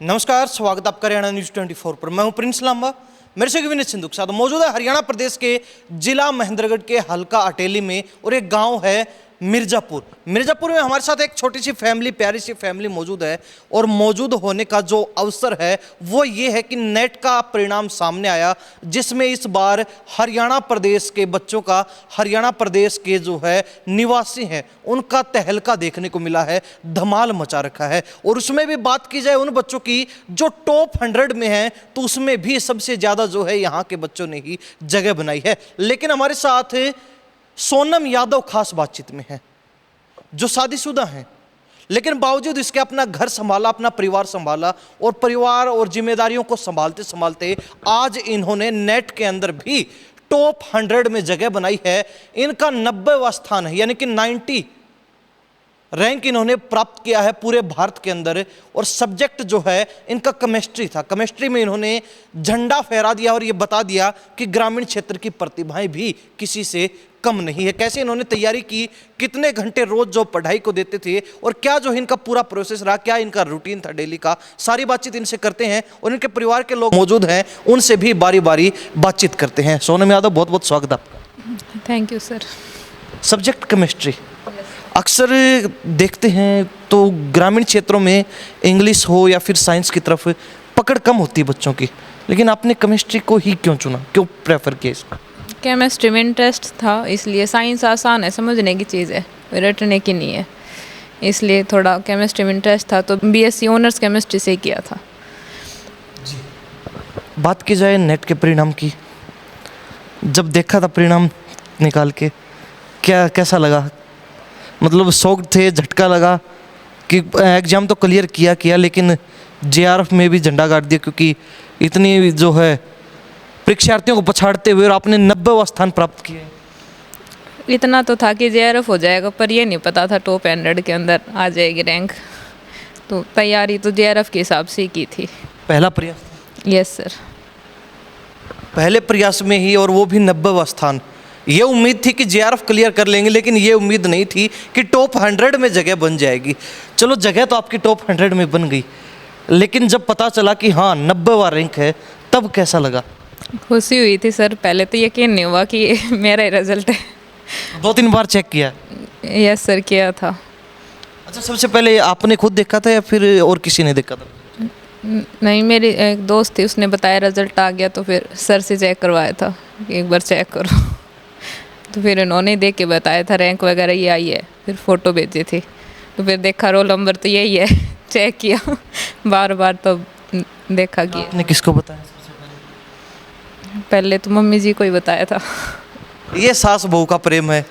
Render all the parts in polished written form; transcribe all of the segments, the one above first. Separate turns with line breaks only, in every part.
नमस्कार, स्वागत आपका हरियाणा न्यूज़ 24 पर। मैं हूं प्रिंस लांबा। मेरे से विनीत सिंधु के साथ मौजूद है हरियाणा प्रदेश के जिला महेंद्रगढ़ के हल्का अटेली में, और एक गांव है मिर्जापुर। मिर्जापुर में हमारे साथ एक छोटी सी फैमिली, प्यारी सी फैमिली मौजूद है, और मौजूद होने का जो अवसर है वो ये है कि नेट का परिणाम सामने आया, जिसमें इस बार हरियाणा प्रदेश के बच्चों का, हरियाणा प्रदेश के जो है निवासी हैं उनका तहलका देखने को मिला है, धमाल मचा रखा है। और उसमें भी बात की जाए उन बच्चों की जो टॉप 100 में हैं, तो उसमें भी सबसे ज़्यादा जो है यहाँ के बच्चों ने ही जगह बनाई है। लेकिन हमारे साथ सोनम यादव खास बातचीत में है, जो शादीशुदा हैं, लेकिन बावजूद इसके अपना घर संभाला, अपना परिवार संभाला, और परिवार और जिम्मेदारियों को संभालते संभालते आज इन्होंने नेट के अंदर भी टॉप 100 में जगह बनाई है। इनका 90वां स्थान है, यानी कि 90 रैंक इन्होंने प्राप्त किया है पूरे भारत के अंदर। और सब्जेक्ट जो है इनका केमिस्ट्री था। केमिस्ट्री में इन्होंने झंडा फहरा दिया और ये बता दिया कि ग्रामीण क्षेत्र की प्रतिभाएं भी किसी से कम नहीं है। कैसे इन्होंने तैयारी की, कितने घंटे रोज जो पढ़ाई को देते थे, और क्या जो इनका पूरा प्रोसेस रहा, क्या इनका रूटीन था डेली का, सारी बातचीत इनसे करते हैं। और इनके परिवार के लोग मौजूद हैं, उनसे भी बारी बारी बातचीत करते हैं। सोनम यादव, बहुत बहुत स्वागत आपका।
Thank you sir.
Subject chemistry, अक्सर देखते हैं तो ग्रामीण क्षेत्रों में इंग्लिश हो या फिर साइंस की तरफ पकड़ कम होती है बच्चों की, लेकिन आपने केमिस्ट्री को ही क्यों चुना, क्यों प्रेफर किया इसको?
केमिस्ट्री में इंटरेस्ट था, इसलिए साइंस आसान है, समझने की चीज़ है, रटने की नहीं है, इसलिए थोड़ा केमिस्ट्री में इंटरेस्ट था, तो बीएससी ऑनर्स केमिस्ट्री से किया था।
जी, बात की जाए नेट के परिणाम की, जब देखा था परिणाम निकाल के, कैसा लगा? मतलब शौक थे, झटका लगा कि एग्ज़ाम तो क्लियर किया, लेकिन जेआरएफ में भी झंडा गाड़ दिया, क्योंकि इतनी जो है परीक्षार्थियों को पछाड़ते हुए और आपने 90वां स्थान प्राप्त किया।
इतना तो था कि जेआरएफ हो जाएगा, पर ये नहीं पता था टॉप 100 के अंदर आ जाएगी रैंक, तो तैयारी तो जेआरएफ के हिसाब से ही की थी।
पहला प्रयास?
Yes sir.
पहले प्रयास में ही, और वो भी 90वां स्थान। ये उम्मीद थी कि जेआरएफ क्लियर कर लेंगे, लेकिन ये उम्मीद नहीं थी कि टॉप 100 में जगह बन जाएगी। चलो, जगह तो आपकी टॉप 100 में बन गई, लेकिन जब पता चला कि हाँ 90वां रैंक है, तब कैसा लगा?
खुशी हुई थी सर, पहले तो यकीन नहीं हुआ कि मेरा ही रिजल्ट है।
2-3 बार चेक किया?
यस सर, किया था।
अच्छा, सबसे पहले आपने खुद देखा था या फिर और किसी ने देखा था?
नहीं, मेरी एक दोस्त थी, उसने बताया रिजल्ट आ गया, तो फिर सर से चेक करवाया था कि एक बार चेक करो। तो फिर इन्होंने देख के बताया था रैंक वगैरह ये आई है, फिर फ़ोटो भेजी थी, तो फिर देखा रोल नंबर तो यही है। चेक किया बार बार, तो देखा कि
आपने किसको बताया?
पहले तो मम्मी जी को ही बताया था।
ये सास बहू का प्रेम है।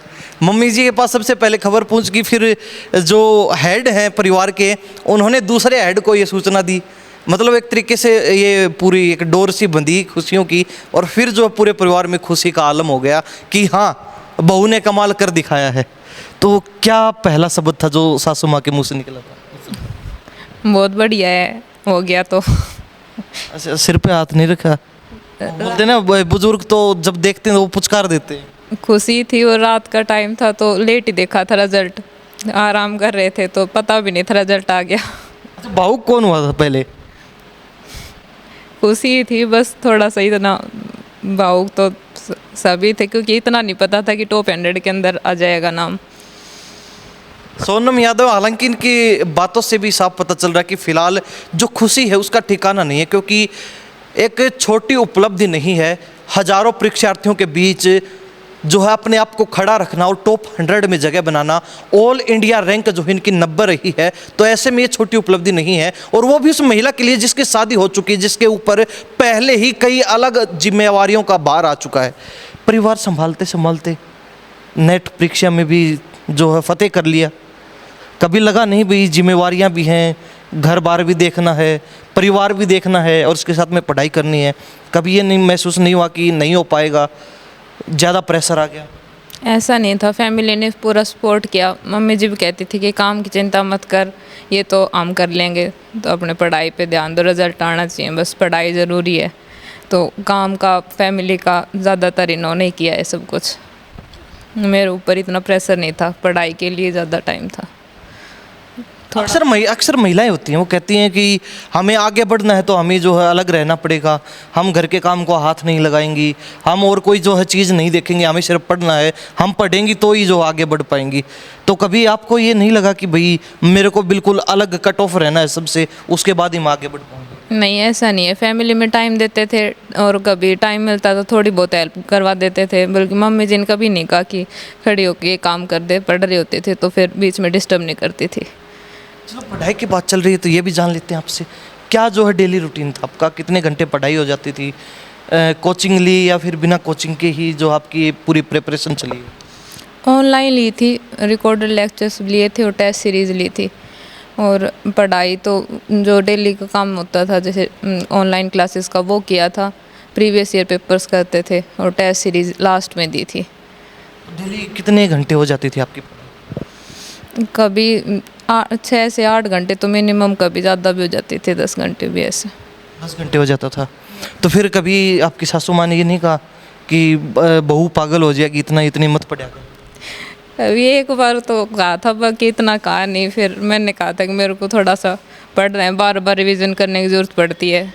मम्मी जी के पास सबसे पहले खबर पहुंच गई, फिर जो हेड हैं परिवार के, उन्होंने दूसरे हेड को ये सूचना दी। मतलब एक तरीके से ये पूरी एक डोर सी बंधी खुशियों की, और फिर जो पूरे परिवार में खुशी का आलम हो गया कि हाँ, बहू ने कमाल कर दिखाया है। तो क्या पहला शब्द था जो सासू माँ के मुंह से निकला था?
बहुत बढ़िया है, हो गया तो।
अच्छा, सिर पे हाथ नहीं रखा? बोलते ना बुजुर्ग तो जब देखते हैं तो वो पुचकार देते हैं।
खुशी थी, और रात का टाइम था तो लेट ही देखा था रिजल्ट, आराम कर रहे थे तो पता भी नहीं था रिजल्ट आ गया।
अच्छा, भावुक कौन हुआ था पहले?
खुशी थी बस, थोड़ा सा इतना भावुक तो सभी थे, क्योंकि इतना नहीं पता था कि टॉप 100 के अंदर आ जाएगा नाम।
सोनम यादव, हालांकि इनकी बातों से भी साफ पता चल रहा है कि फिलहाल जो खुशी है उसका ठिकाना नहीं है, क्योंकि एक छोटी उपलब्धि नहीं है हजारों परीक्षार्थियों के बीच जो है अपने आप को खड़ा रखना और टॉप 100 में जगह बनाना। ऑल इंडिया रैंक जो इनकी 90 रही है, तो ऐसे में ये छोटी उपलब्धि नहीं है, और वो भी उस महिला के लिए जिसकी शादी हो चुकी है, जिसके ऊपर पहले ही कई अलग जिम्मेवारियों का भार आ चुका है। परिवार संभालते संभालते नेट परीक्षा में भी जो है फतेह कर लिया। कभी लगा नहीं भाई जिम्मेवारियाँ भी हैं, घर बार भी देखना है, परिवार भी देखना है, और उसके साथ में पढ़ाई करनी है? कभी ये नहीं महसूस नहीं हुआ कि नहीं हो पाएगा, ज़्यादा प्रेशर आ गया?
ऐसा नहीं था, फैमिली ने पूरा सपोर्ट किया। मम्मी जी भी कहती थी कि काम की चिंता मत कर, ये तो हम कर लेंगे, तो अपने पढ़ाई पे ध्यान दो, रिजल्ट आना चाहिए, बस पढ़ाई ज़रूरी है। तो काम का, फैमिली का ज़्यादातर इन्होंने किया है सब कुछ। मेरे ऊपर इतना प्रेशर नहीं था, पढ़ाई के लिए ज़्यादा टाइम था।
अक्सर महिलाएं होती हैं, वो कहती हैं कि हमें आगे बढ़ना है तो हमें जो है अलग रहना पड़ेगा, हम घर के काम को हाथ नहीं लगाएंगी, हम और कोई जो है चीज़ नहीं देखेंगे, हमें सिर्फ पढ़ना है, हम पढ़ेंगी तो ही जो आगे बढ़ पाएंगी। तो कभी आपको ये नहीं लगा कि भाई मेरे को बिल्कुल अलग कट ऑफ रहना है सबसे, उसके बाद ही मैं आगे बढ़ पाऊँगी?
नहीं, ऐसा नहीं है। फैमिली में टाइम देते थे और कभी टाइम मिलता तो थोड़ी बहुत हेल्प करवा देते थे, बल्कि मम्मी जी ने कभी नहीं कहा कि खड़ी होकर ये काम कर दे। पढ़ रहे होते थे तो फिर बीच में डिस्टर्ब नहीं करती थी।
चलो, पढ़ाई की बात चल रही है तो ये भी जान लेते हैं आपसे, क्या जो है डेली रूटीन था आपका, कितने घंटे पढ़ाई हो जाती थी, कोचिंग ली या फिर बिना कोचिंग के ही जो आपकी पूरी प्रिपरेशन चली?
ऑनलाइन ली थी, रिकॉर्डेड लेक्चर्स लिए थे और टेस्ट सीरीज़ ली थी। और पढ़ाई तो जो डेली का काम होता था, जैसे ऑनलाइन क्लासेस का, वो किया था। प्रीवियस ईयर पेपर्स करते थे और टेस्ट सीरीज़ लास्ट में दी थी।
डेली कितने घंटे हो जाती थी आपकी?
कभी 6 से 8 घंटे तो मिनिमम, कभी ज़्यादा भी हो जाती थी, 10 घंटे भी ऐसे।
10 घंटे हो जाता था। तो फिर कभी आपकी सासू माँ ने ये नहीं कहा कि बहू पागल हो जाएगी, इतनी मत पढ़ा कर?
अभी एक बार तो कहा था, बाकी इतना कहा नहीं। फिर मैंने कहा था कि मेरे को थोड़ा सा पढ़ रहे हैं, बार बार रिवीजन करने की ज़रूरत पड़ती है,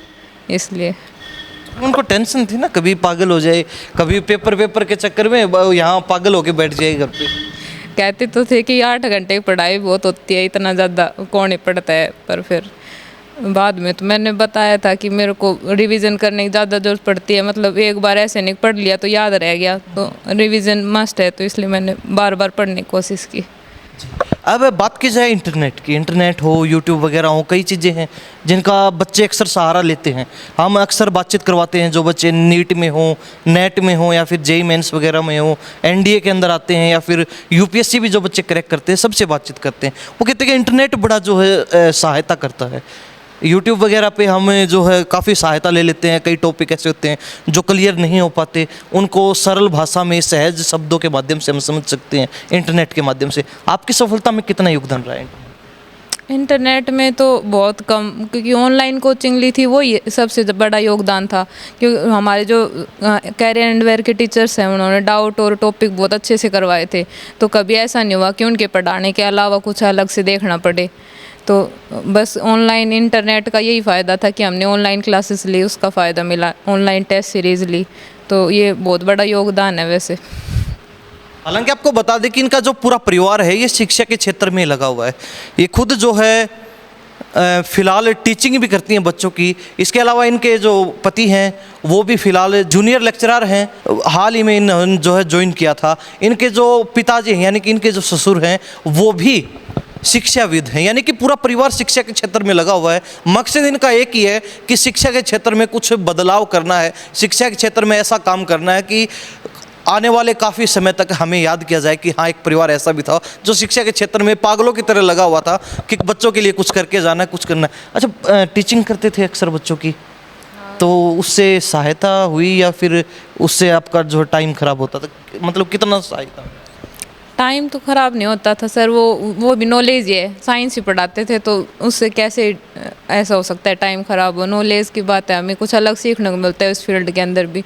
इसलिए।
उनको टेंशन थी ना, कभी पागल हो जाए, कभी पेपर के चक्कर में यहाँ पागल होके बैठ जाए घर पे।
कहते तो थे कि 8 घंटे की पढ़ाई बहुत होती है, इतना ज़्यादा कौन ही पढ़ता है। पर फिर बाद में तो मैंने बताया था कि मेरे को रिवीजन करने की ज़्यादा ज़रूरत पड़ती है, मतलब एक बार ऐसे नहीं पढ़ लिया तो याद रह गया, तो रिवीजन मस्ट है, तो इसलिए मैंने बार बार पढ़ने की कोशिश की।
अब बात की जाए इंटरनेट की, इंटरनेट हो, यूट्यूब वगैरह हो, कई चीज़ें हैं जिनका बच्चे अक्सर सहारा लेते हैं। हम अक्सर बातचीत करवाते हैं जो बच्चे नीट में हो, नेट में हो, या फिर जेई मेंस वगैरह में हो, एनडीए के अंदर आते हैं, या फिर यूपीएससी भी जो बच्चे क्रैक करते हैं, सबसे बातचीत करते हैं। वो कहते हैं कि इंटरनेट बड़ा जो है सहायता करता है। यूट्यूब वगैरह पे हम जो है काफ़ी सहायता ले लेते हैं, कई टॉपिक ऐसे होते हैं जो क्लियर नहीं हो पाते, उनको सरल भाषा में सहज शब्दों के माध्यम से हम समझ सकते हैं इंटरनेट के माध्यम से। आपकी सफलता में कितना योगदान रहा है?
इंटरनेट में तो बहुत कम, क्योंकि ऑनलाइन कोचिंग ली थी, वो सबसे बड़ा योगदान था। क्योंकि हमारे जो कैरियर एंड वेयर के टीचर्स हैं, उन्होंने डाउट और टॉपिक बहुत अच्छे से करवाए थे, तो कभी ऐसा नहीं हुआ कि उनके पढ़ाने के अलावा कुछ अलग से देखना पड़े। तो बस ऑनलाइन इंटरनेट का यही फ़ायदा था कि हमने ऑनलाइन क्लासेस ली, उसका फ़ायदा मिला, ऑनलाइन टेस्ट सीरीज़ ली, तो ये बहुत बड़ा योगदान है वैसे।
हालांकि आपको बता दें कि इनका जो पूरा परिवार है ये शिक्षा के क्षेत्र में लगा हुआ है। ये खुद जो है फ़िलहाल टीचिंग भी करती हैं बच्चों की। इसके अलावा इनके जो पति हैं वो भी फ़िलहाल जूनियर लेक्चरर हैं, हाल ही में इन जो है ज्वाइन किया था। इनके जो पिताजी हैं, यानी कि इनके जो ससुर हैं, वो भी शिक्षाविद हैं, यानी कि पूरा परिवार शिक्षा के क्षेत्र में लगा हुआ है। मकसद इनका एक ही है कि शिक्षा के क्षेत्र में कुछ बदलाव करना है, शिक्षा के क्षेत्र में ऐसा काम करना है कि आने वाले काफ़ी समय तक हमें याद किया जाए कि हाँ, एक परिवार ऐसा भी था जो शिक्षा के क्षेत्र में पागलों की तरह लगा हुआ था कि बच्चों के लिए कुछ करके जाना है, कुछ करना है। अच्छा, टीचिंग करते थे अक्सर बच्चों की, तो उससे सहायता हुई या फिर उससे आपका जो टाइम खराब होता था? मतलब कितना सहायता?
टाइम तो ख़राब नहीं होता था सर, वो भी नॉलेज ही है, साइंस ही पढ़ाते थे, तो उससे कैसे ऐसा हो सकता है टाइम ख़राब हो। नॉलेज की बात है, हमें कुछ अलग सीखने को मिलता है इस फील्ड के अंदर भी।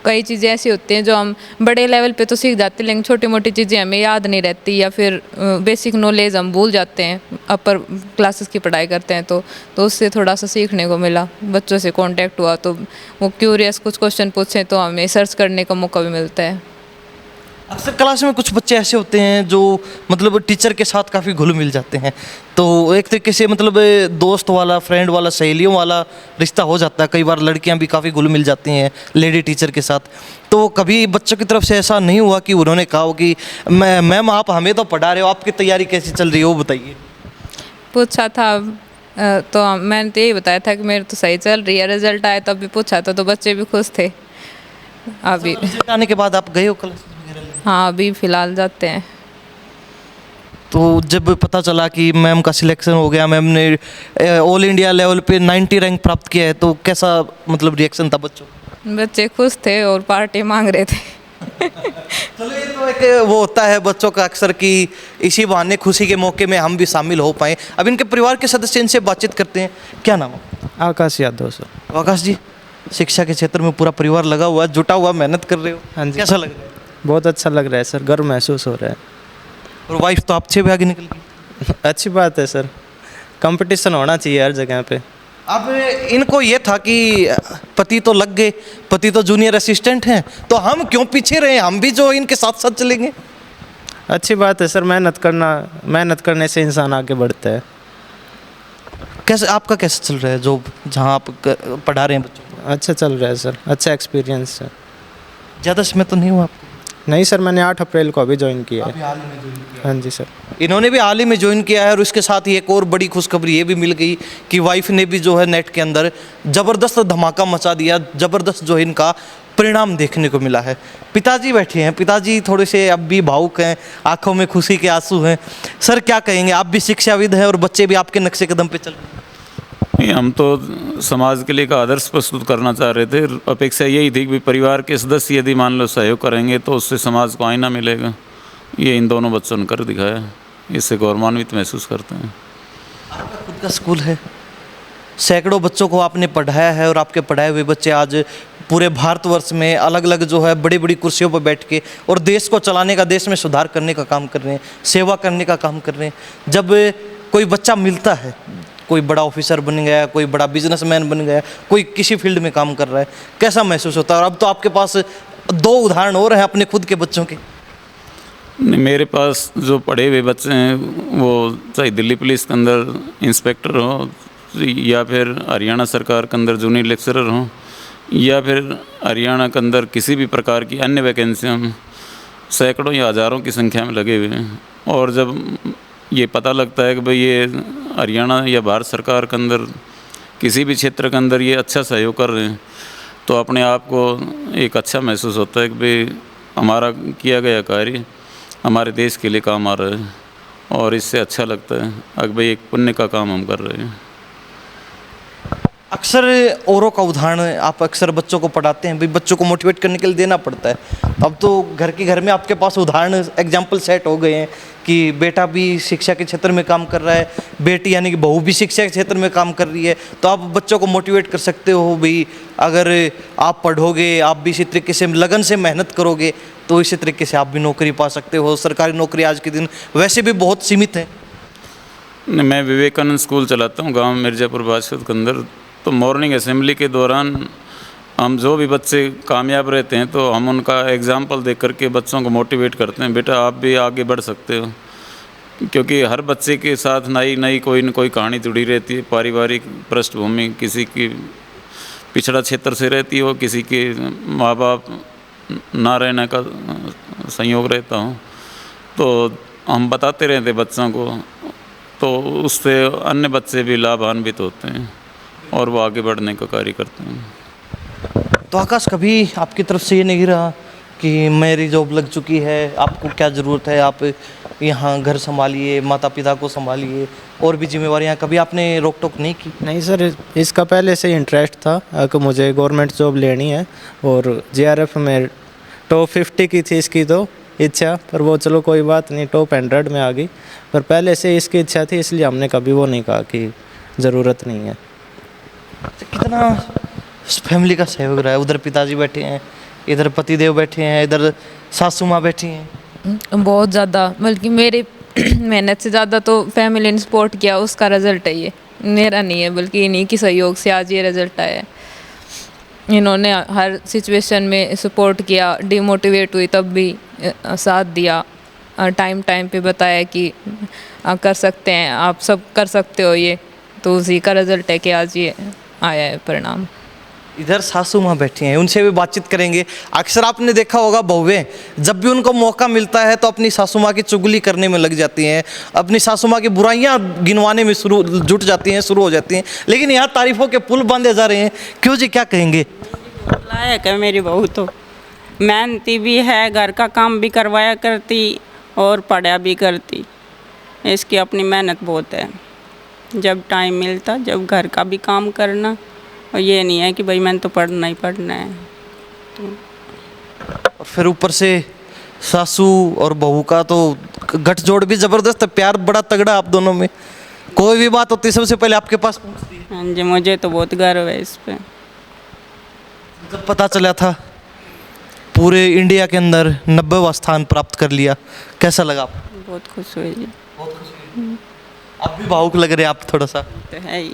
कई चीज़ें ऐसी होती हैं जो हम बड़े लेवल पे तो सीख जाते हैं, लेकिन छोटी मोटी चीज़ें हमें याद नहीं रहती, या फिर बेसिक नॉलेज हम भूल जाते हैं। अपर क्लासेस की पढ़ाई करते हैं तो उससे थोड़ा सा सीखने को मिला, बच्चों से कॉन्टेक्ट हुआ, तो वो क्यूरियस कुछ क्वेश्चन पूछें तो हमें सर्च करने का मौका भी मिलता है।
अक्सर क्लास में कुछ बच्चे ऐसे होते हैं जो मतलब टीचर के साथ काफ़ी घुल मिल जाते हैं, तो एक तरीके से मतलब दोस्त वाला, फ्रेंड वाला, सहेलियों वाला रिश्ता हो जाता है। कई बार लड़कियां भी काफ़ी घुल मिल जाती हैं लेडी टीचर के साथ। तो कभी बच्चों की तरफ से ऐसा नहीं हुआ कि उन्होंने कहा हो कि मैम आप हमें तो पढ़ा रहे हो, आपकी तैयारी कैसी चल रही है, वो बताइए? पूछा
था तो मैंने तो यही बताया था कि मेरे तो सही चल रही है, रिजल्ट आया तब भी पूछा था, तो बच्चे भी खुश थे। अभी
रिजल्ट आने के बाद आप गए हो क्लास?
हाँ, अभी फ़िलहाल जाते हैं।
तो जब पता चला कि मैम का सिलेक्शन हो गया, मैम ने ऑल इंडिया लेवल पे 90 रैंक प्राप्त किया है, तो कैसा मतलब रिएक्शन था बच्चों?
बच्चे खुश थे और पार्टी मांग रहे थे।
चलो, ये तो एक वो होता है बच्चों का अक्सर कि इसी बहाने खुशी के मौके में हम भी शामिल हो पाएँ। अब इनके परिवार के सदस्य इनसे बातचीत करते हैं। क्या नाम है?
आकाश यादव सर।
आकाश जी, शिक्षा के क्षेत्र में पूरा परिवार लगा हुआ, जुटा हुआ, मेहनत कर रहे हो,
हाँ जी।
कैसा लग रहा है?
बहुत अच्छा लग रहा है सर, गर्व महसूस हो रहा है।
और वाइफ तो आपसे भी आगे निकल गई।
अच्छी बात है सर। कंपटीशन होना चाहिए हर जगह पे।
अब इनको ये था कि पति तो लग गए, पति तो जूनियर असिस्टेंट हैं, तो हम क्यों पीछे रहे, हम भी जो इनके साथ साथ चलेंगे।
अच्छी बात है सर, मेहनत करने से इंसान आगे बढ़ता है।
कैसे आपका कैसे चल रहा है जॉब, जहाँ आप पढ़ा रहे हैं बच्चों को?
अच्छा चल रहा है सर, अच्छा एक्सपीरियंस है।
ज़्यादा समय तो नहीं हुआ आपको?
नहीं सर, मैंने 8 अप्रैल को अभी ज्वाइन किया है। हाँ जी सर।
इन्होंने भी हाल ही में ज्वाइन किया है, और उसके साथ ही एक और बड़ी खुशखबरी ये भी मिल गई कि वाइफ ने भी जो है नेट के अंदर ज़बरदस्त धमाका मचा दिया, ज़बरदस्त जो है इनका परिणाम देखने को मिला है। पिताजी बैठे हैं, पिताजी थोड़े से अब भी भावुक हैं, आंखों में खुशी के आंसू हैं। सर क्या कहेंगे, आप भी शिक्षाविद हैं और बच्चे भी आपके नक्शे कदम पे चल रहे हैं।
नहीं, हम तो समाज के लिए एक आदर्श प्रस्तुत करना चाह रहे थे। अपेक्षा यही थी कि परिवार के सदस्य यदि मान लो सहयोग करेंगे तो उससे समाज को आईना मिलेगा। ये इन दोनों बच्चों ने कर दिखाया, इससे गौरवान्वित महसूस करते हैं।
आपका खुद का स्कूल है, सैकड़ों बच्चों को आपने पढ़ाया है, और आपके पढ़ाए हुए बच्चे आज पूरे भारतवर्ष में अलग अलग जो है बड़ी बड़ी कुर्सियों पर बैठ के और देश को चलाने का, देश में सुधार करने का काम कर रहे हैं, सेवा करने का काम कर रहे हैं। जब कोई बच्चा मिलता है, कोई बड़ा ऑफिसर बन गया, कोई बड़ा बिजनेसमैन बन गया, कोई किसी फील्ड में काम कर रहा है, कैसा महसूस होता है? और अब तो आपके पास 2 उदाहरण और हैं अपने खुद के बच्चों के।
नहीं, मेरे पास जो पढ़े हुए बच्चे हैं वो चाहे दिल्ली पुलिस के अंदर इंस्पेक्टर हो, या फिर हरियाणा सरकार के अंदर जूनियर लेक्चरर हो, या फिर हरियाणा के अंदर किसी भी प्रकार की अन्य वैकेंसियाँ में सैकड़ों या हज़ारों की संख्या में लगे हुए हैं। और जब ये पता लगता है कि भाई ये हरियाणा या भारत सरकार के अंदर किसी भी क्षेत्र के अंदर ये अच्छा सहयोग कर रहे हैं, तो अपने आप को एक अच्छा महसूस होता है कि भाई हमारा किया गया कार्य हमारे देश के लिए काम आ रहा है, और इससे अच्छा लगता है कि भाई एक पुण्य का काम हम कर रहे हैं।
अक्सर औरों का उदाहरण आप अक्सर बच्चों को पढ़ाते हैं, भाई बच्चों को मोटिवेट करने के लिए देना पड़ता है। अब तो घर के घर में आपके पास उदाहरण, एग्जाम्पल सेट हो गए हैं कि बेटा भी शिक्षा के क्षेत्र में काम कर रहा है, बेटी यानी कि बहू भी शिक्षा के क्षेत्र में काम कर रही है, तो आप बच्चों को मोटिवेट कर सकते हो भाई अगर आप पढ़ोगे, आप भी इसी तरीके से लगन से मेहनत करोगे तो इसी तरीके से आप भी नौकरी पा सकते हो। सरकारी नौकरी आज के दिन वैसे भी बहुत सीमित है।
मैं विवेकानंद स्कूल चलाता हूँ गांव मिर्ज़ापुर बादशाह के अंदर। तो मॉर्निंग असेंबली के दौरान हम जो भी बच्चे कामयाब रहते हैं तो हम उनका एग्जाम्पल देख करके बच्चों को मोटिवेट करते हैं, बेटा आप भी आगे बढ़ सकते हो। क्योंकि हर बच्चे के साथ नई नई कोई न कोई कहानी जुड़ी रहती है, पारिवारिक पृष्ठभूमि किसी की पिछड़ा क्षेत्र से रहती हो, किसी के माँ बाप ना रहने का संयोग रहता हो, तो हम बताते रहते बच्चों को, तो उससे अन्य बच्चे भी लाभान्वित होते हैं और वो आगे बढ़ने का कार्य करते हैं।
तो आकाश, कभी आपकी तरफ से ये नहीं रहा कि मेरी जॉब लग चुकी है, आपको क्या ज़रूरत है, आप यहाँ घर संभालिए, माता पिता को संभालिए, और भी जिम्मेवारियाँ, कभी आपने रोक टोक नहीं की?
नहीं सर, इसका पहले से ही इंटरेस्ट था कि मुझे गवर्नमेंट जॉब लेनी है, और JRF में टॉप 50 की थी इसकी तो इच्छा, पर वो चलो कोई बात नहीं, टॉप 100 में आ गई। पर पहले से इसकी इच्छा थी, इसलिए हमने कभी वो नहीं कहा कि ज़रूरत नहीं है।
कितना फैमिली का सहयोग रहा है? उधर पिताजी बैठे हैं, इधर पतिदेव बैठे हैं, इधर सासू माँ बैठी हैं।
बहुत ज़्यादा, बल्कि मेरे मेहनत से ज़्यादा तो फैमिली ने सपोर्ट किया, उसका रिजल्ट है ये, मेरा नहीं है, बल्कि इन्हीं की सहयोग से आज ये रिजल्ट आया है। इन्होंने हर सिचुएशन में सपोर्ट किया, डिमोटिवेट हुई तब भी साथ दिया, टाइम पे बताया कि कर सकते हैं, आप सब कर सकते हो ये, तो उसी का रिजल्ट है कि आज ये आया है परिणाम।
इधर सासू माँ बैठी हैं, उनसे भी बातचीत करेंगे। अक्सर आपने देखा होगा बहुएं जब भी उनको मौका मिलता है तो अपनी सासू माँ की चुगली करने में लग जाती हैं, अपनी सासू माँ की बुराइयाँ गिनवाने में शुरू हो जाती हैं, लेकिन यहाँ तारीफों के पुल बांधे जा रहे हैं। क्यों जी, क्या कहेंगे?
लायक है मेरी बहू, तो मेहनती भी है, घर का काम भी करवाया करती और पढ़ा भी करती। इसकी अपनी मेहनत बहुत है, जब टाइम मिलता जब घर का भी काम करना, और ये नहीं है कि भाई मैंने तो पढ़ना ही पढ़ना है।
और फिर ऊपर से सासू और बहू का तो गठजोड़ भी ज़बरदस्त है, प्यार बड़ा तगड़ा आप दोनों में। कोई भी बात होती है सबसे पहले आपके पास पहुंचती है।
हाँ जी, मुझे तो बहुत गर्व है इस पर।
जब पता चला था पूरे इंडिया के अंदर 90वां स्थान प्राप्त कर लिया, कैसा लगा आपको?
बहुत खुश हुई जी।
आप भी भावुक लग रहे हैं, आप थोड़ा सा।
तो है ही।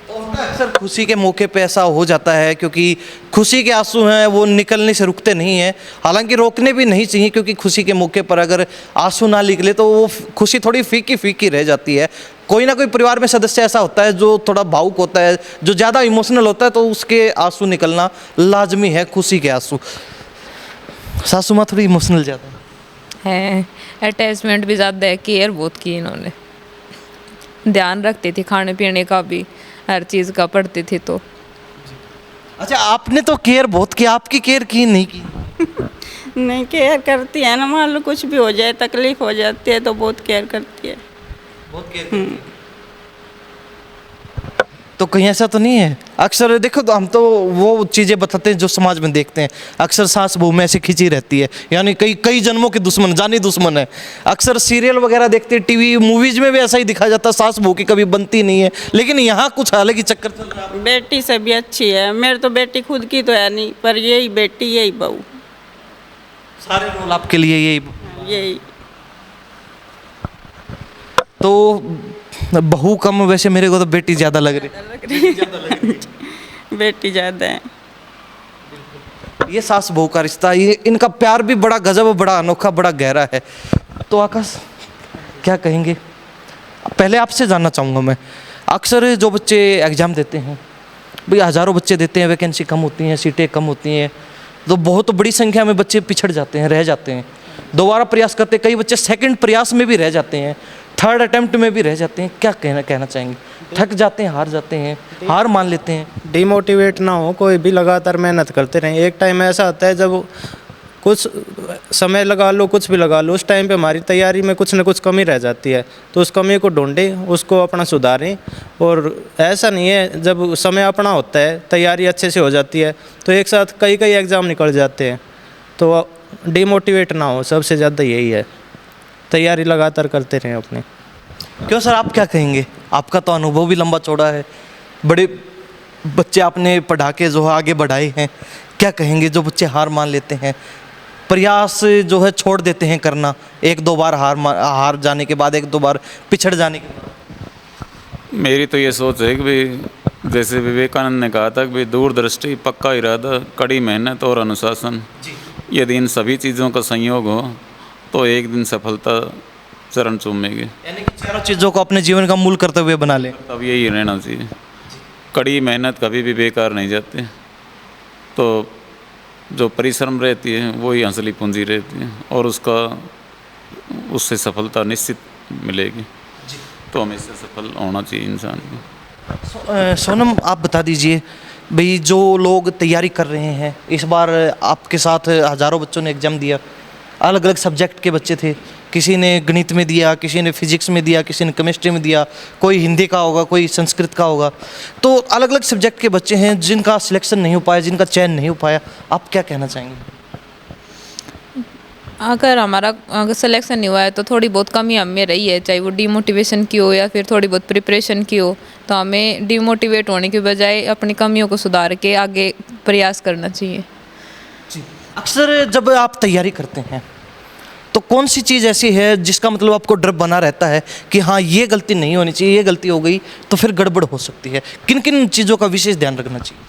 तो होता है अक्सर खुशी के मौके पे ऐसा हो जाता है, क्योंकि खुशी के आंसू हैं वो निकलने से रुकते नहीं हैं। हालांकि रोकने भी नहीं चाहिए, क्योंकि खुशी के मौके पर अगर आंसू ना निकले तो वो खुशी थोड़ी फीकी फीकी रह जाती है। कोई ना कोई परिवार में सदस्य ऐसा होता है जो थोड़ा भावुक होता है, जो ज़्यादा इमोशनल होता है, तो उसके आंसू निकलना लाजमी है, खुशी के आंसू। सासू माँ थोड़ी इमोशनल ज़्यादा
है, अटैचमेंट भी ज़्यादा है, केयर बहुत की इन्होंने, ध्यान रखती थी खाने पीने का भी, हर चीज़ का पढ़ती थी तो।
अच्छा, आपने तो केयर बहुत की, आपकी केयर की नहीं की?
नहीं, केयर करती है ना, मान लो कुछ भी हो जाए, तकलीफ हो जाती है तो बहुत केयर करती है।
बहुत केयर करती है। तो कहीं ऐसा तो नहीं है? अक्सर देखो, तो हम तो वो चीज़ें बताते हैं जो समाज में देखते हैं। अक्सर सास बहू में ऐसी खिंची रहती है, यानी कई जन्मों के दुश्मन, जानी दुश्मन है। अक्सर सीरियल वगैरह देखते हैं, टीवी मूवीज में भी ऐसा ही दिखाया जाता है, सास बहू की कभी बनती नहीं है। लेकिन यहाँ कुछ अलग ही चक्कर चल रहा है।
बेटी से भी अच्छी है, मेरी तो बेटी खुद की तो है नहीं, पर यही बेटी यही बहू,
सारे रोल आपके लिए यही।
यही।
तो बहू कम, वैसे मेरे को तो बेटी ज़्यादा लग रही।
बेटी ज़्यादा है।
ये सास बहू का रिश्ता, ये इनका प्यार भी बड़ा गजब, बड़ा अनोखा, बड़ा गहरा है। तो आकाश क्या कहेंगे? पहले आपसे जानना चाहूँगा मैं, अक्सर जो बच्चे एग्ज़ाम देते हैं, भाई हज़ारों बच्चे देते हैं, वैकेंसी कम होती हैं, सीटें कम होती हैं, तो बहुत बड़ी संख्या में बच्चे पिछड़ जाते हैं, रह जाते हैं। दोबारा प्रयास करते, कई बच्चे सेकंड प्रयास में भी रह जाते हैं, थर्ड अटेम्प्ट में भी रह जाते हैं। क्या कहना चाहेंगे? थक जाते हैं, हार जाते हैं, हार मान लेते हैं?
डिमोटिवेट ना हो, कोई भी लगातार मेहनत करते रहें। एक टाइम ऐसा आता है जब कुछ समय लगा लो, कुछ भी लगा लो, उस टाइम पे हमारी तैयारी में कुछ ना कुछ कमी रह जाती है, तो उस कमी को ढूंढें, उसको अपना सुधारें। और ऐसा नहीं है, जब समय अपना होता है, तैयारी अच्छे से हो जाती है, तो एक साथ कई एग्ज़ाम निकल जाते हैं। तो डिमोटिवेट ना हो, सबसे ज़्यादा यही है, तैयारी लगातार करते रहें अपने।
क्यों सर, आप क्या कहेंगे? आपका तो अनुभव भी लंबा चौड़ा है, बड़े बच्चे आपने पढ़ा के जो है आगे बढ़ाए हैं। क्या कहेंगे जो बच्चे हार मान लेते हैं, प्रयास जो है छोड़ देते हैं करना, एक दो बार हार जाने के बाद, एक दो बार पिछड़ जाने के बाद?
मेरी तो ये सोच है कि भाई जैसे विवेकानंद ने कहा था कि भाई दूरदृष्टि, पक्का इरादा, कड़ी मेहनत और अनुशासन, यदि इन सभी चीज़ों का संयोग हो तो एक दिन सफलता चरण चूमेगी।
यानी कि चारों चीज़ों को अपने जीवन का मूल कर्तव्य बना लें।
तब यही रहना चाहिए, कड़ी मेहनत कभी भी बेकार नहीं जाती, तो जो परिश्रम रहती है वही असली पूंजी रहती है, और उससे सफलता निश्चित मिलेगी। तो हमेशा सफल होना चाहिए इंसान को।
सोनम, आप बता दीजिए भाई, जो लोग तैयारी कर रहे हैं, इस बार आपके साथ हज़ारों बच्चों ने एग्ज़ाम दिया, अलग अलग सब्जेक्ट के बच्चे थे, किसी ने गणित में दिया, किसी ने फिजिक्स में दिया, किसी ने केमिस्ट्री में दिया, कोई हिंदी का होगा, कोई संस्कृत का होगा, तो अलग अलग सब्जेक्ट के बच्चे हैं जिनका सिलेक्शन नहीं हो पाया, जिनका चयन नहीं हो पाया। आप क्या कहना चाहेंगे?
अगर सिलेक्शन नहीं हुआ है तो थोड़ी बहुत कमी हमें रही है, चाहे वो डिमोटिवेशन की हो या फिर थोड़ी बहुत प्रिपरेशन की हो, तो हमें डिमोटिवेट होने के बजाय अपनी कमियों को सुधार के आगे प्रयास करना चाहिए।
जी, अक्सर जब आप तैयारी करते हैं तो कौन सी चीज़ ऐसी है जिसका मतलब आपको डर बना रहता है कि हाँ, ये गलती नहीं होनी चाहिए, ये गलती हो गई तो फिर गड़बड़ हो सकती है? किन किन चीज़ों का विशेष ध्यान रखना चाहिए?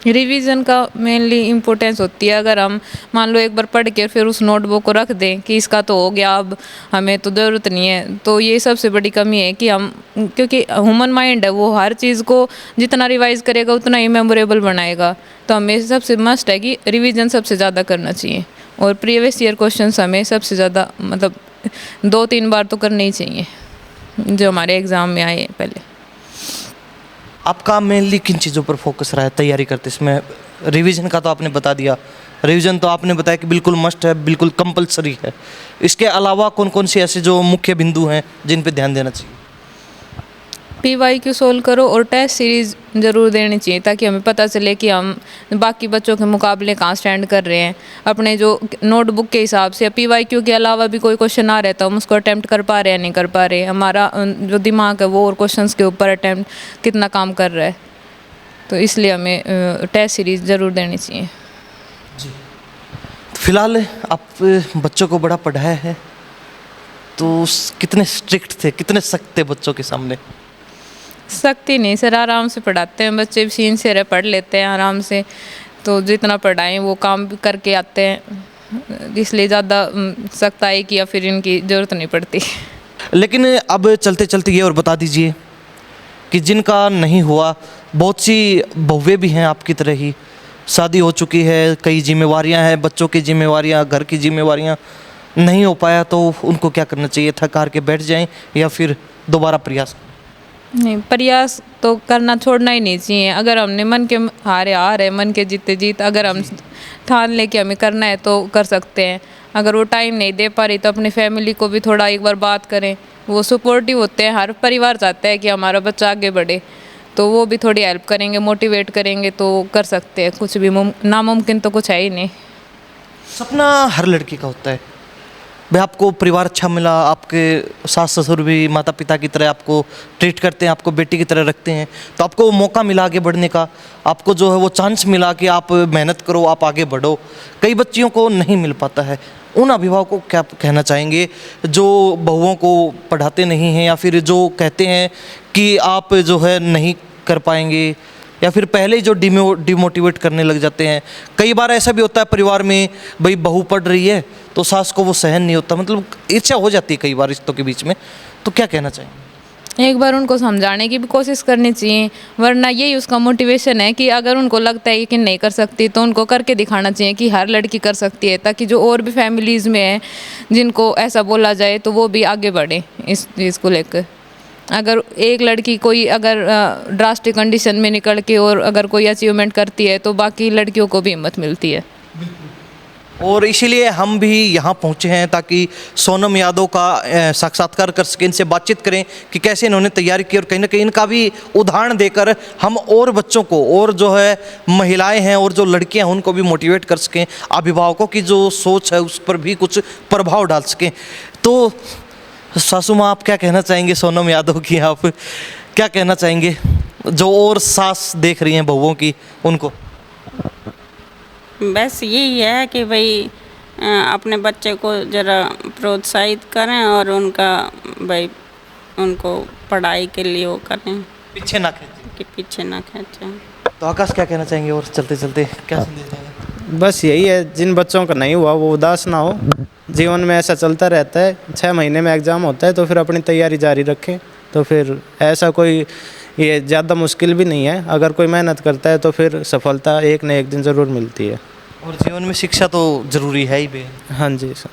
रिवीजन का मेनली इम्पोर्टेंस होती है। अगर हम मान लो एक बार पढ़ के फिर उस नोटबुक को रख दें कि इसका तो हो गया, अब हमें तो ज़रूरत नहीं है, तो ये सबसे बड़ी कमी है कि हम, क्योंकि ह्यूमन माइंड है, वो हर चीज़ को जितना रिवाइज करेगा उतना ही मेमोरेबल बनाएगा। तो हमें सबसे मस्ट है कि रिवीजन सबसे ज़्यादा करना चाहिए, और प्रीवियस ईयर क्वेश्चंस हमें सबसे ज़्यादा मतलब 2-3 बार तो करने ही चाहिए जो हमारे एग्ज़ाम में आए हैं पहले।
आपका मेनली किन चीज़ों पर फोकस रहा है तैयारी करते? इसमें रिवीजन का तो आपने बता दिया, रिवीजन तो आपने बताया कि बिल्कुल मस्ट है, बिल्कुल कंपलसरी है। इसके अलावा कौन कौन से ऐसे जो मुख्य बिंदु हैं जिन पे ध्यान देना चाहिए?
PYQ सोल्व करो और टेस्ट सीरीज़ ज़रूर देनी चाहिए, ताकि हमें पता चले कि हम बाकी बच्चों के मुकाबले कहाँ स्टैंड कर रहे हैं। अपने जो नोटबुक के हिसाब से PYQ के अलावा भी कोई क्वेश्चन आ रहा है तो हम उसको अटैम्प्ट कर पा रहे हैं, नहीं कर पा रहे, हमारा जो दिमाग है वो और क्वेश्चंस के ऊपर अटैम्प्ट कितना काम कर रहा है। तो इसलिए हमें टेस्ट सीरीज़ ज़रूर देनी चाहिए।
जी, फिलहाल आप बच्चों को बड़ा पढ़ाया है, तो कितने स्ट्रिक्ट थे, कितने सख्त थे बच्चों के सामने?
सख्ती नहीं सर, आराम से पढ़ाते हैं बच्चे, भी सिंसियर है, पढ़ लेते हैं आराम से, तो जितना पढ़ाएं वो काम भी करके आते हैं, इसलिए ज़्यादा सख्ताई की या फिर इनकी ज़रूरत नहीं पड़ती।
लेकिन अब चलते चलते ये और बता दीजिए कि जिनका नहीं हुआ, बहुत सी बहुएं भी हैं आपकी तरह ही, शादी हो चुकी है, कई जिम्मेवारियां हैं, बच्चों की जिम्मेवारियां, घर की जिम्मेवारियां, नहीं हो पाया तो उनको क्या करना चाहिए? थक हार के बैठ जाएं या फिर दोबारा प्रयास?
नहीं, प्रयास तो करना छोड़ना ही नहीं चाहिए। अगर हमने मन के हारे हार है, मन के जीते जीत, अगर हम ठान ले कि हमें करना है तो कर सकते हैं। अगर वो टाइम नहीं दे पा रही तो अपनी फैमिली को भी थोड़ा एक बार बात करें, वो सपोर्टिव होते हैं, हर परिवार चाहता है कि हमारा बच्चा आगे बढ़े, तो वो भी थोड़ी हेल्प करेंगे, मोटिवेट करेंगे तो कर सकते हैं। कुछ भी नामुमकिन तो कुछ है ही नहीं।
सपना हर लड़की का होता है भाई, आपको परिवार अच्छा मिला, आपके सास ससुर भी माता पिता की तरह आपको ट्रीट करते हैं, आपको बेटी की तरह रखते हैं, तो आपको वो मौका मिला आगे बढ़ने का, आपको जो है वो चांस मिला कि आप मेहनत करो, आप आगे बढ़ो। कई बच्चियों को नहीं मिल पाता है। उन अभिभावकों को क्या कहना चाहेंगे जो बहुओं को पढ़ाते नहीं हैं या फिर जो कहते हैं कि आप जो है नहीं कर पाएंगे, या फिर पहले ही जो डिमोटिवेट करने लग जाते हैं? कई बार ऐसा भी होता है परिवार में, भाई बहू पढ़ रही है तो सास को वो सहन नहीं होता, मतलब इच्छा हो जाती है कई बार रिश्तों के बीच में, तो क्या कहना चाहेंगे?
एक बार उनको समझाने की भी कोशिश करनी चाहिए, वरना यही उसका मोटिवेशन है कि अगर उनको लगता है कि नहीं कर सकती तो उनको करके दिखाना चाहिए कि हर लड़की कर सकती है, ताकि जो और भी फैमिलीज़ में है जिनको ऐसा बोला जाए तो वो भी आगे बढ़े इस चीज़ को लेकर। अगर एक लड़की कोई अगर ड्रास्टिक कंडीशन में निकल के और अगर कोई अचीवमेंट करती है तो बाकी लड़कियों को भी हिम्मत मिलती है।
और इसीलिए हम भी यहाँ पहुँचे हैं ताकि सोनम यादव का साक्षात्कार कर सकें, इनसे बातचीत करें कि कैसे इन्होंने तैयारी की, और कहीं ना कहीं इनका भी उदाहरण देकर हम और बच्चों को, और जो है महिलाएं हैं और जो लड़कियां हैं उनको भी मोटिवेट कर सकें, अभिभावकों की जो सोच है उस पर भी कुछ प्रभाव डाल सकें। तो सासू माँ, आप क्या कहना चाहेंगे सोनम यादव की? आप क्या कहना चाहेंगे जो और सास देख रही हैं बहुओं की, उनको?
बस यही है कि भाई अपने बच्चे को ज़रा प्रोत्साहित करें और उनका भाई उनको पढ़ाई के लिए वो करें,
पीछे ना खींचें,
कि पीछे ना खींचें।
तो आकाश क्या कहना चाहेंगे और चलते चलते क्या संदेश देंगे?
बस यही है, जिन बच्चों का नहीं हुआ वो उदास ना हो, जीवन में ऐसा चलता रहता है, 6 महीने में एग्ज़ाम होता है तो फिर अपनी तैयारी जारी रखें, तो फिर ऐसा कोई ये ज़्यादा मुश्किल भी नहीं है, अगर कोई मेहनत करता है तो फिर सफलता एक न एक दिन ज़रूर मिलती है।
और जीवन में शिक्षा तो ज़रूरी है ही बे।
हाँ जी सर।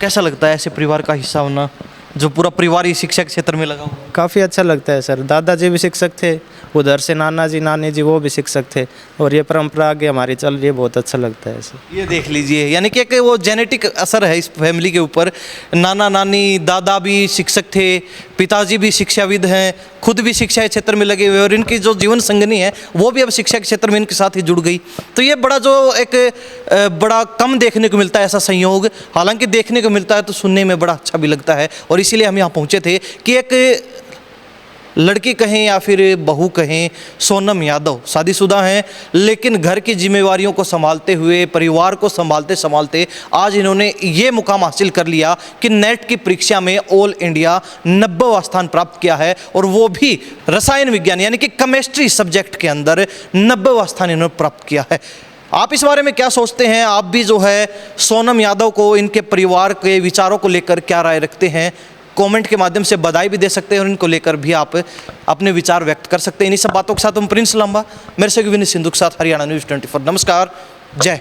कैसा लगता है ऐसे परिवार का हिस्सा होना, जो पूरा परिवार ही शिक्षा के क्षेत्र में लगा हुआ?
काफ़ी अच्छा लगता है सर, दादाजी भी शिक्षक थे, उधर से नाना जी नानी जी वो भी शिक्षक थे, और ये परंपरा आगे हमारी चल रही है, बहुत अच्छा लगता है सर।
ये देख लीजिए, यानी कि वो जेनेटिक असर है इस फैमिली के ऊपर। नाना नानी दादा भी शिक्षक थे, पिताजी भी शिक्षाविद हैं, खुद भी शिक्षा के क्षेत्र में लगे हुए, और इनकी जो जीवन संगनी है वो भी अब शिक्षा के क्षेत्र में इनके साथ ही जुड़ गई। तो ये बड़ा जो एक बड़ा कम देखने को मिलता है ऐसा संयोग, हालांकि देखने को मिलता है तो सुनने में बड़ा अच्छा भी लगता है। और इसीलिए हम यहाँ पहुँचे थे कि एक लड़की कहें या फिर बहू कहें, सोनम यादव शादीशुदा हैं, लेकिन घर की जिम्मेवारियों को संभालते हुए, परिवार को संभालते संभालते आज इन्होंने ये मुकाम हासिल कर लिया कि नेट की परीक्षा में ऑल इंडिया 90वां स्थान प्राप्त किया है, और वो भी रसायन विज्ञान यानी कि केमिस्ट्री सब्जेक्ट के अंदर 90वां स्थान इन्होंने प्राप्त किया है। आप इस बारे में क्या सोचते हैं? आप भी जो है सोनम यादव को, इनके परिवार के विचारों को लेकर क्या राय रखते हैं? कमेंट के माध्यम से बधाई भी दे सकते हैं और इनको लेकर भी आप अपने विचार व्यक्त कर सकते हैं। इन्हीं सब बातों के साथ हम प्रिंस लांबा, मेरे से विनीत सिंधु के साथ हरियाणा न्यूज़ 24। नमस्कार, जय।